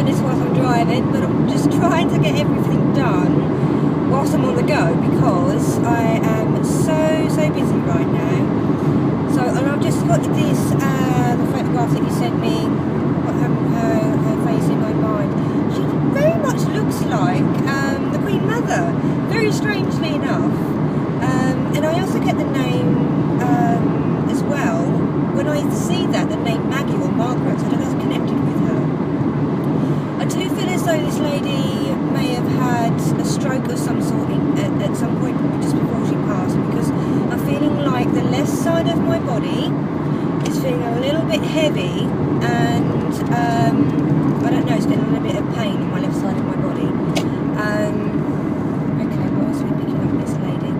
doing this whilst I'm driving, but I'm just trying to get everything done whilst I'm on the go, because I am so busy right now. So, and I've just got this, the photograph that you sent me, her face in my mind. She very much looks like the Queen Mother, very strangely enough. And I also get the name as well. When I see that, the name Maggie or Margaret, I don't know if it's connected with her. I do feel as though this lady may have had a stroke of some sort at some point just before she passed, because I'm feeling like the left side of my body is feeling a little bit heavy, and I don't know, it's getting a little bit of pain on my left side of my body. Okay, what else are we picking up with this lady?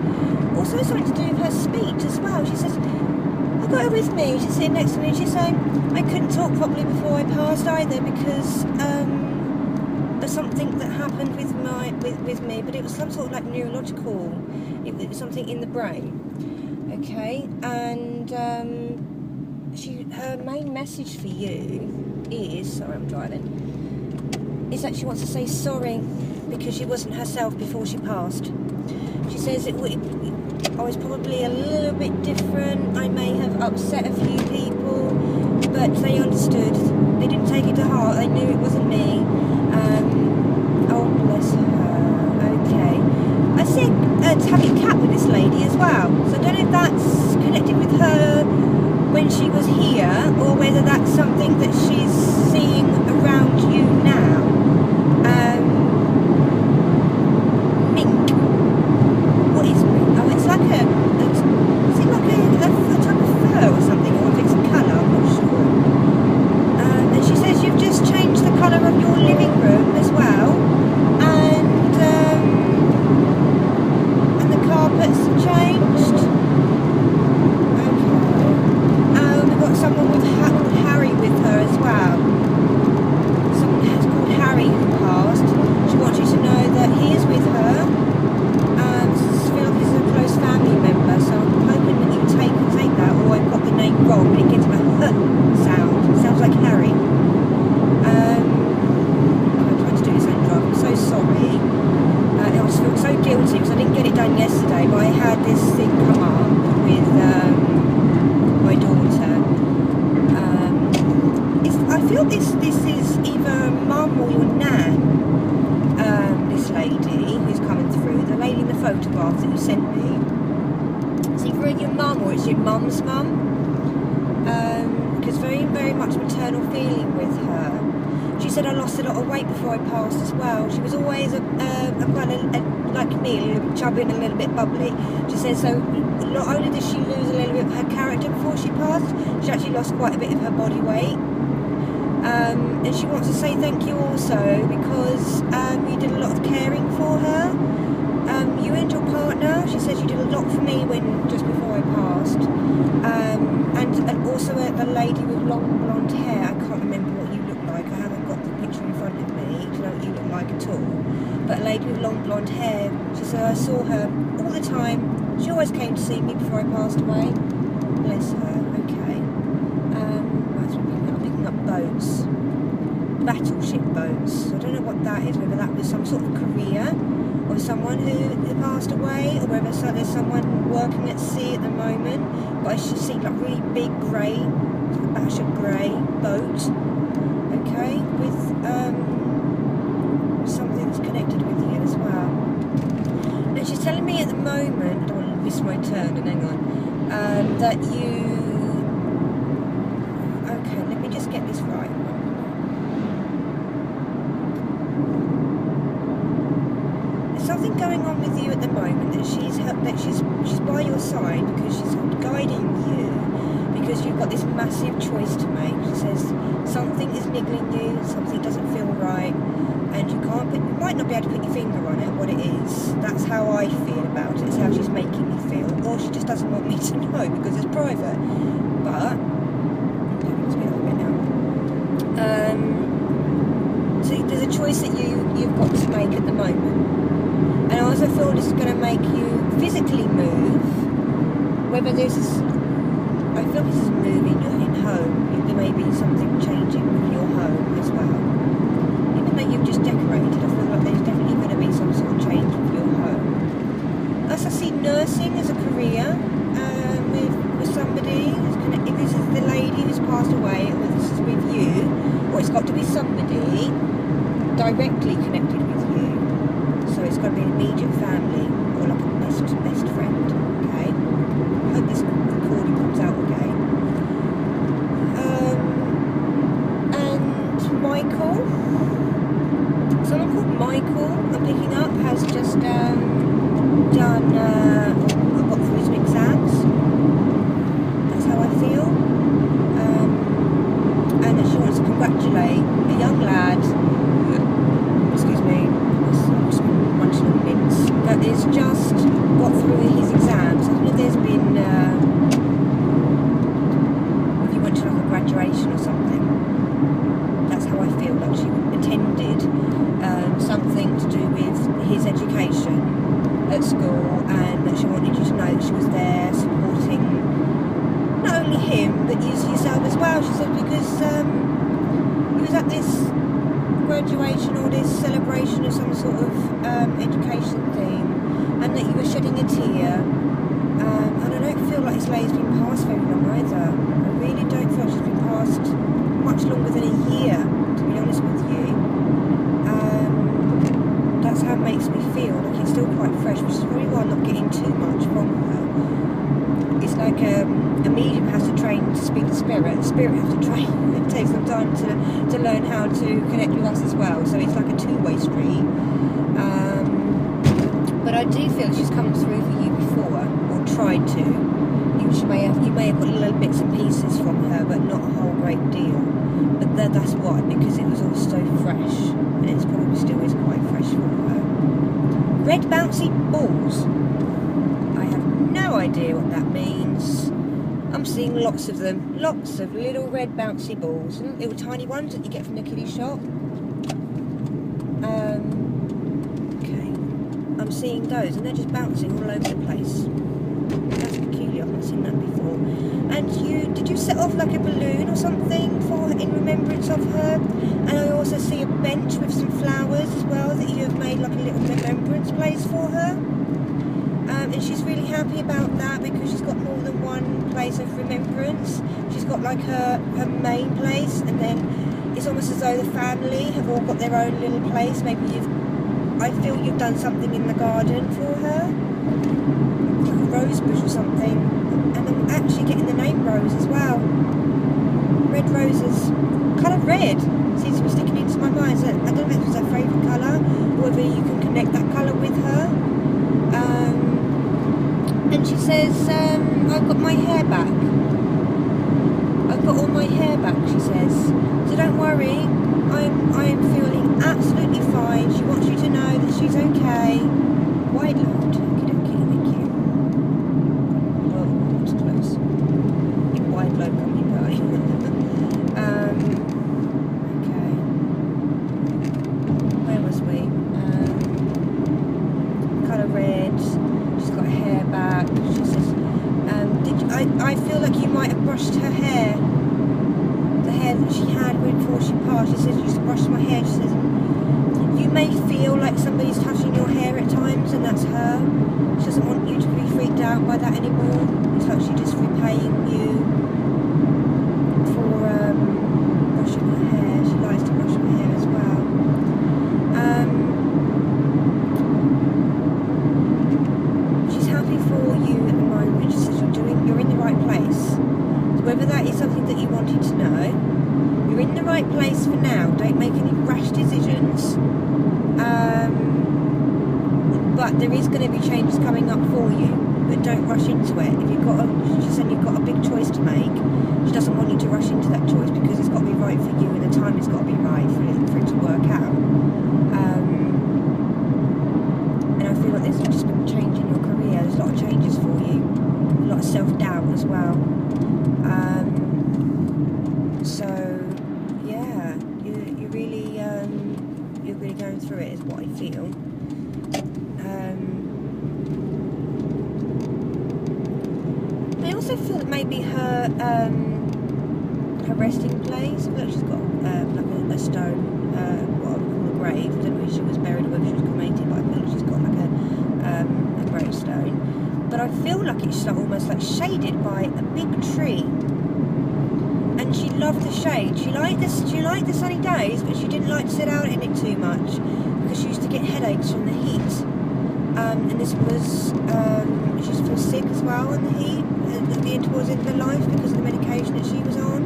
Also something to do with her speech as well. She says, I got her with me, she's sitting next to me, and she's saying, I couldn't talk properly before I passed either, because there's something that happened with me, but it was some sort of like neurological, it was something in the brain. Okay, and her main message for you is, sorry I'm driving, is that she wants to say sorry because she wasn't herself before she passed. She says I was probably a little bit different, I may have upset a few people, but they understood, they didn't take it to heart, they knew it wasn't me. Oh bless her, okay. I see tabby cat with this lady as well, so I don't know if that's connected with her when she was here, or whether that's something that she's seeing around you now. Mink. What is mink? Oh, it's like is it like a type of fur or something, or if it's a colour, I'm not sure. And she says you've just changed the colour of your living room as well, and the carpets changed. Okay. We've got someone with Harry with her as well. Someone has called Harry who passed. She wants you to know that he is with her. I feel like he's a close family member, so I'm hoping that you take that, or I've got the name wrong, but it gives me a sound. It sounds like Harry. I'm trying to do this own drive. I'm so sorry. I just feel so guilty because I didn't get it done yesterday, but I had this thing come up with my daughter. I feel this is either mum or your nan. This lady who's coming through, the lady in the photograph that you sent me. It's either your mum or it's your mum's mum. Because very much maternal feeling with her. She said I lost a lot of weight before I passed as well. She was always like me, chubby and a little bit bubbly. She said so not only did she lose a little bit of her character before she passed, she actually lost quite a bit of her body weight. And she wants to say thank you also because you did a lot of caring for her. You and your partner, she says you did a lot for me just before I passed. And also a lady with long blonde hair. I can't remember what you look like. I haven't got the picture in front of me to know what you look like at all. But a lady with long blonde hair. She said I saw her all the time. She always came to see me before I passed away. Bless her. Okay. I'm picking up boats. Battleship boats. I don't know what that is, whether that was some sort of career of someone who passed away, or whether there's someone working at sea at the moment. But I should see like really big grey, battleship grey boat, okay, with something that's connected with you as well. And she's telling me at the moment, I don't want to miss my turn, and hang on, that you, okay, let me just get this right. Something going on with you at the moment that she's by your side because she's guiding you, because you've got this massive choice to make. She says something is niggling you, something doesn't feel right, and you might not be able to put your finger on it, what it is. That's how I feel about it. It's how she's making me feel, or she just doesn't want me to know because it's private. But let's be a bit now. So there's a choice that you've got to make at the moment. And I also feel this is going to make you physically move, whether I feel this is moving in home, there may be something changing with your home as well. It passed away, or this is with you, or it's got to be somebody directly connected with you. So it's got to be an immediate family, or like a best friend, okay? I hope this recording comes out okay. And Michael, someone called Michael, I'm picking up, has just got through some exams. That's how I feel. And she wants to congratulate a young lad, excuse me, I'm just munching on mints, that has just got through his exams. I don't know if there's been, if you went to like a graduation or something. That's how I feel, like she attended something to do with his education at school, and that she wanted you to know that she was there supporting not only him but yourself as well. She said because he was at this graduation or this celebration of some sort of education thing, and that you were shedding a tear, and I don't feel like this lady's been passed very long either. I really don't feel like she's been passed much longer than a year, to be honest with you. That's how it makes me feel, like it's still quite fresh, which is probably why I'm not getting too much from her. It's like a medium has to train to speak to spirit, spirit has to train, it takes some time to learn how to connect with us as well, so it's like a two-way street. But I do feel she's come through for you before, or tried to. You may have got little bits and pieces from her, but not a whole great deal. But that's why, because it was all so fresh, and it's probably still is quite fresh for her. Red bouncy balls. I have no idea what that means. I'm seeing lots of them. Lots of little red bouncy balls. Little tiny ones that you get from the kiddie shop. Okay. I'm seeing those, and they're just bouncing all over the place. That's peculiar. I've not seen that before. And did you set off like a balloon or something in remembrance of her? And I also see a bench with some flowers as well that you have made like a little remembrance place for her. And she's really happy about that because she's got more than one place of remembrance. She's got like her main place, and then it's almost as though the family have all got their own little place. Maybe I feel you've done something in the garden for her, like a rose bush or something. And I'm actually getting the name Rose as well. Red roses, colour red, seems to be sticking into my mind. So I don't know if it's her favourite colour, or whether you can connect that colour with her. And she says, I've got my hair back. I've got all my hair back, she says. So don't worry, I am feeling absolutely fine. She wants you to know that she's okay. Wide load. Okie dokie, thank you. Well, it's close. Big wide load coming by. Okay. Where was we? Colour red. She's got her hair back. She says, I feel like you might have brushed her hair. The hair that she had before she passed. She says, you just brushed my hair. She says, you may feel like somebody's touching your hair at times, and that's her. She doesn't want you to be freaked out by that anymore. It's like she's just repaying you for brushing her hair. She likes to brush her hair as well. She's happy for you at the moment. She says you're in the right place. So whether that is something that you wanted to know, you're in the right place for now. Don't make any rash decisions. But there is going to be changes coming up for you. But don't rush into it. If you've got a big choice to make, she doesn't want you to rush into that choice because it's got to be right for you, and the time has got to be right for it to work out. And I feel like there's just been a change in your career. There's a lot of changes for you. A lot of self-doubt as well. So yeah, you're really going through it is what I feel. I also feel that maybe her resting place. I feel like she's got like a stone, what I would call a grave. I don't know if she was buried or whether she was cremated, but I feel like she's got like a gravestone. But I feel like it's like almost like shaded by a big tree. And loved the shade. She liked the sunny days, but she didn't like to sit out in it too much because she used to get headaches from the heat. And this was she used to feel sick as well in the heat towards the end of her life because of the medication that she was on.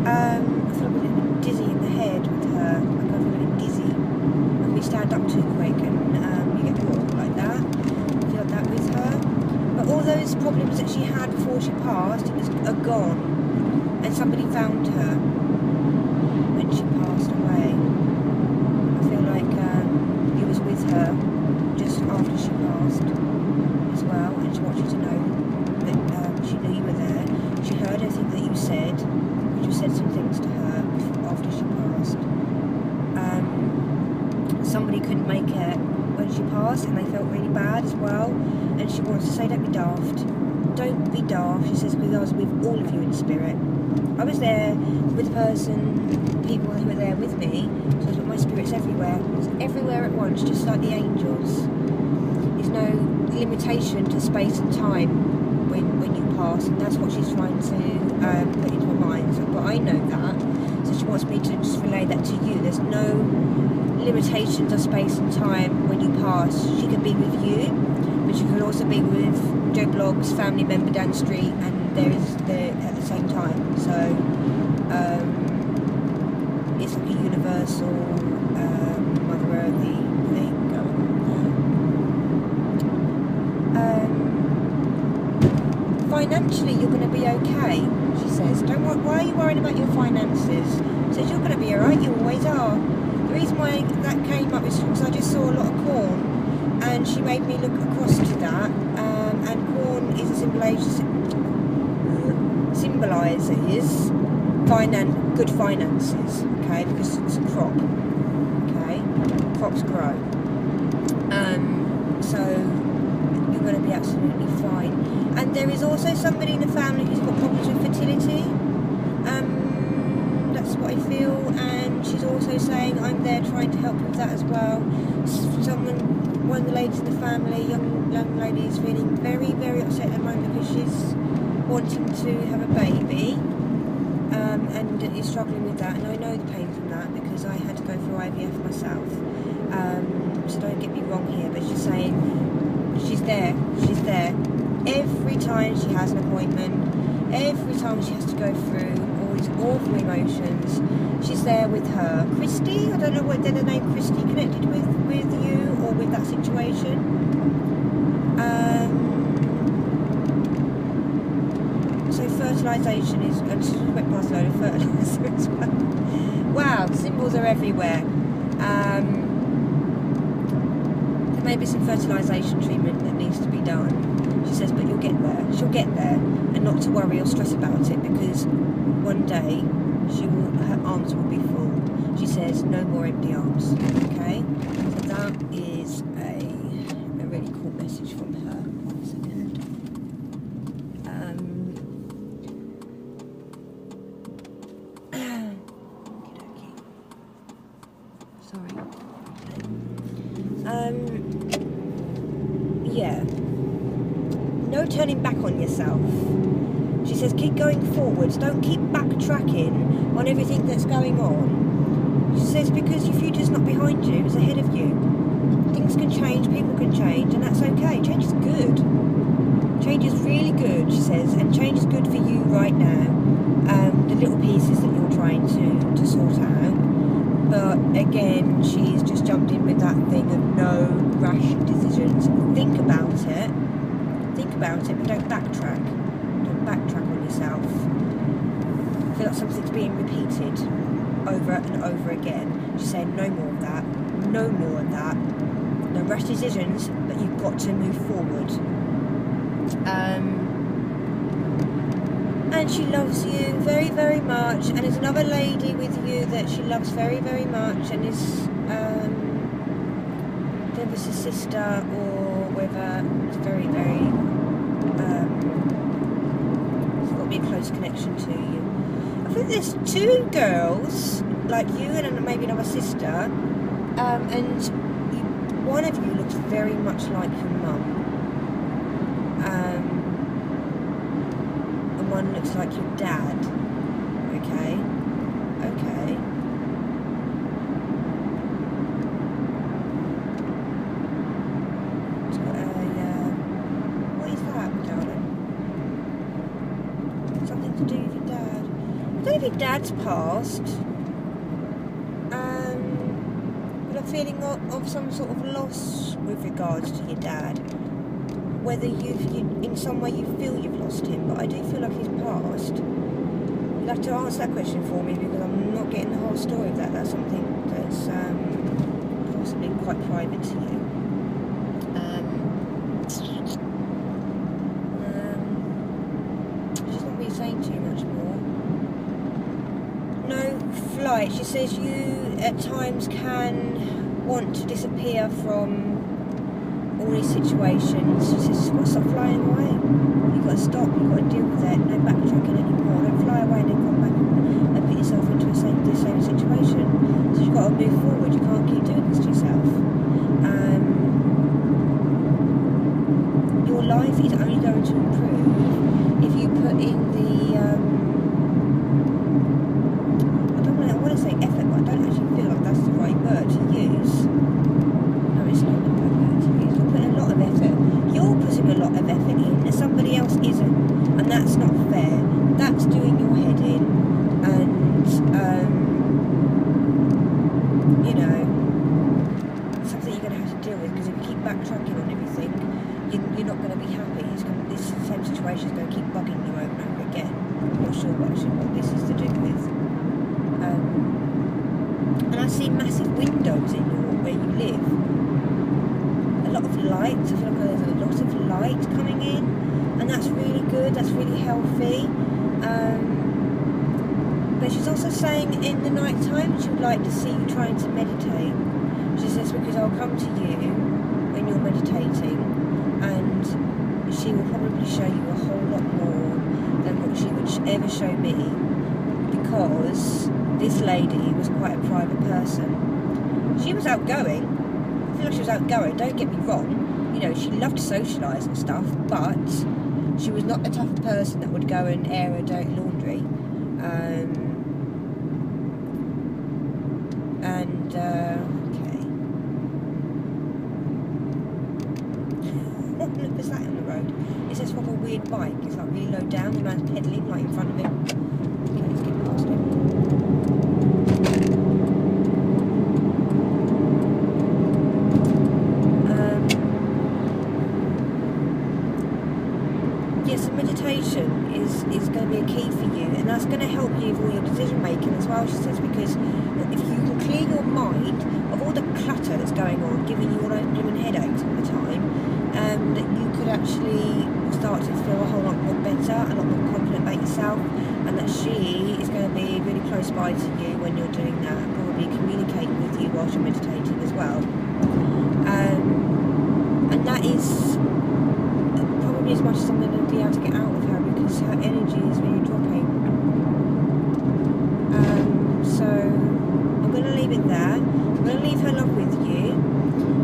I feel a little bit dizzy in the head with her. Like I feel a bit dizzy. Like we stand up too quick and you get walk like that. I feel like that with her. But all those problems that she had before she passed are gone. And somebody found her when she passed away. I feel like he was with her just after she passed as well, and she wants you to know that she knew you were there. She heard everything that you said, and you said some things to her after she passed. Somebody couldn't make it when she passed, and they felt really bad as well. And she wants to say, don't be daft. Don't be daft. She says, because I was with all of you in spirit. I was there with the people who were there with me. So but my spirit's everywhere. It's everywhere at once, just like the angels. There's no limitation to space and time when you pass, and that's what she's trying to put into my mind. So, but I know that, so she wants me to just relay that to you. There's no limitations of space and time when you pass. She can be with you, but she can also be with Joe Blogg's family member down the street, and there is at the same time. So it's like a universal Mother Earthy thing going on there. Financially, you're going to be okay, she says. Don't worry. Why are you worrying about your finances? She says you're going to be alright. You always are. The reason why that came up is because I just saw a lot of corn, and she made me look across to that. And corn is a symbolises good finances, okay, because it's a crop, okay, crops grow, so you're going to be absolutely fine. And there is also somebody in the family who's got problems with fertility, that's what I feel, and she's also saying I'm there trying to help with that as well. One of the ladies in the family, young lady, is feeling very, very upset at the moment because she's wanting to have a baby, and is struggling with that, and I know the pain from that because I had to go through IVF myself, so don't get me wrong here, but she's saying she's there every time she has an appointment, every time she has to go through all these awful emotions, she's there with her. Christy, I don't know whether the name Christy connected with you or with that situation. So fertilisation is, and she went past a load of fertiliser as well. Wow, symbols are everywhere. There may be some fertilisation treatment that needs to be done. She says, but you'll get there. She'll get there, and not to worry or stress about it, because one day her arms will be full. She says, no more empty arms. Okay, so that is a really cool message from her. 1 second. Sorry. Yeah. No turning back on yourself. She says keep going forwards. Don't keep backtracking on everything that's going on. She says because your future's not behind you, it's ahead of you. Things can change, people can change, and that's okay. Change is good. Change is really good, she says, and change is good for you right now. The little pieces that you're trying to sort out. But again, she's just jumped in with that thing of no rash decisions. Think about it, but don't backtrack. Don't backtrack on yourself. I feel like something's being repeated over and over again. She's saying no more of that, no more of that. No rash decisions, but you've got to move forward. And she loves you very, very much. And there's another lady with you that she loves very, very much, and is whether it's a sister or whether it's very, very it's got to be a close connection to you. I think there's two girls like you and maybe another sister, and one of you looks very much like your mum, and one looks like your dad. okay. Okay. It's got a, what is that, darling? Something to do with your dad. I don't know if your dad's passed. But I'm feeling of some sort of loss with regards to your dad. Whether in some way you feel you've lost him, but I do feel like he's passed. You'll have to answer that question for me because I'm not getting the whole story of that. That's something that's possibly quite private to you. She's not really saying too much more. No flight. She says you at times can want to disappear from all these situations. She says, well, stop flying away. You've got to stop, you've got to deal with it. No backtracking anymore. Don't fly away and then come back and put yourself into the same situation. So you've got to move forward. You can't keep doing this to yourself. Your life is only going to improve if you put in the I want to say effort, but I don't actually feel like that's the right word to use. No, it's not the right word to use. You're putting a lot of effort. You're putting a lot of effort in, and somebody else isn't, and that's not fair. That's doing your head in, and you know, something you're going to have to deal with. Because if you keep backtracking on everything, you're not going to be happy. This same situation is going to keep bugging you over and over again. I'm not sure what this is to do with. And I see massive windows in where you live. A lot of light. I feel like there's a lot of light coming in, and that's really good. That's really healthy. But she's also saying in the night time she would like to see you trying to meditate. She says because I'll come to you when you're meditating, and she will probably show you a whole lot more than what she would ever show me, because this lady was quite a private person. She was outgoing. I feel like she was outgoing, don't get me wrong. You know, she loved to socialise and stuff, but she was not the type of person that would go and air her dirty laundry. Okay. What was that on the road? It says from a weird bike. It's like really low down, the man's pedalling like in front of him. Okay, let's get past him. Yes, meditation is going to be a key for you, and that's going to help you with all your decision making as well, she says, because if you can clear your mind of all the clutter that's going on, giving you all those blooming headaches all the time, that you could actually start to feel a whole lot more better, a lot more confident about yourself, and that she is going to be really close by to you when you're doing that, and probably communicating with you whilst you're meditating as well. And that is probably as much as I'm going to be able to get out of her, because her energy is really dropping. So I'm going to leave it there. I'm going to leave her love with you.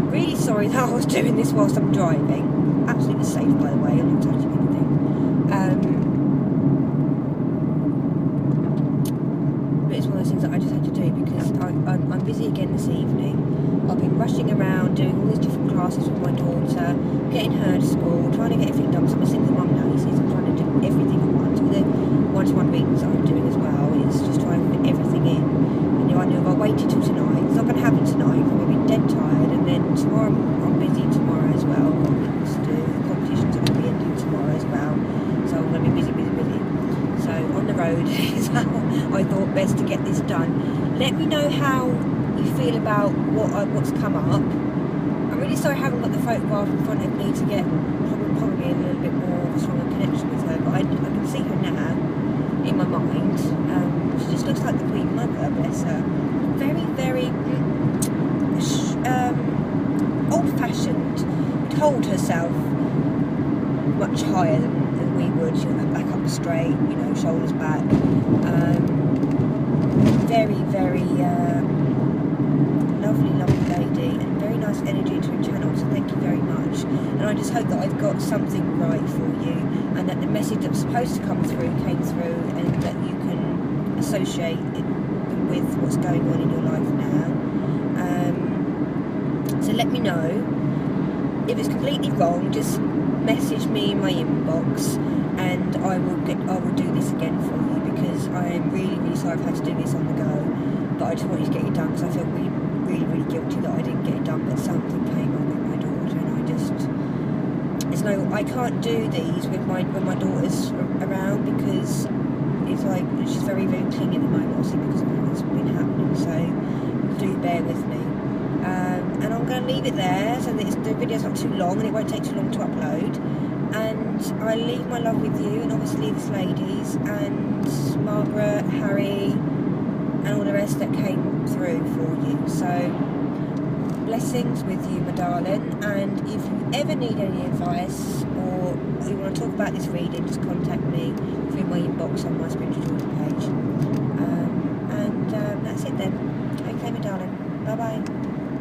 Really sorry that I was doing this whilst I'm driving. Absolutely safe, by the way. I'm not touching anything. But it's one of those things that I just had to do because I'm busy again this evening. I've been rushing around doing all these different classes with my daughter, getting her to school, trying to get everything done. So I'm a single mum now, you see, so I'm trying to do everything at once. All the one-to-one readings that I'm doing as well is just trying to fit everything in. And you know, I knew if I waited till tonight, it's not going to happen tonight, I'm going to be dead tired, and then tomorrow I'm busy tomorrow as well. I've got things to do, the competitions are going to be ending tomorrow as well. So I'm going to be busy. So on the road is how I thought best to get this done. Let me know how you feel about what's come up. I'm really sorry I haven't got the photograph in front of me to get probably a little bit more of a stronger connection with her, but I can see her now in my mind. She just looks like the Queen Mother, bless her. Very, very old-fashioned. Would hold herself much higher than we would. She'll have back up straight, you know, shoulders back. Very, very lovely lady, and very nice energy to her channel, so thank you very much. And I just hope that I've got something right for you, and that the message that was supposed to come through came through, and that you can associate it with what's going on in your life now. So let me know. If it's completely wrong, just message me in my inbox, and I will do this again for you, because I am really, really sorry I've had to do this on the go. But I just want you to get it done, because I feel really, really, really guilty that I didn't get it done. But something came up with my daughter, and I can't do these when my daughter's around, because it's like she's very, very clingy at the moment, obviously because of what's been happening. So do bear with me. And I'm going to leave it there so that the video's not too long and it won't take too long to upload. And I leave my love with you, and obviously this ladies and Margaret, Harry, and all the rest that came through for you. So blessings with you, my darling. And if you ever need any advice, or you want to talk about this reading, just contact me through my inbox on my spiritual page.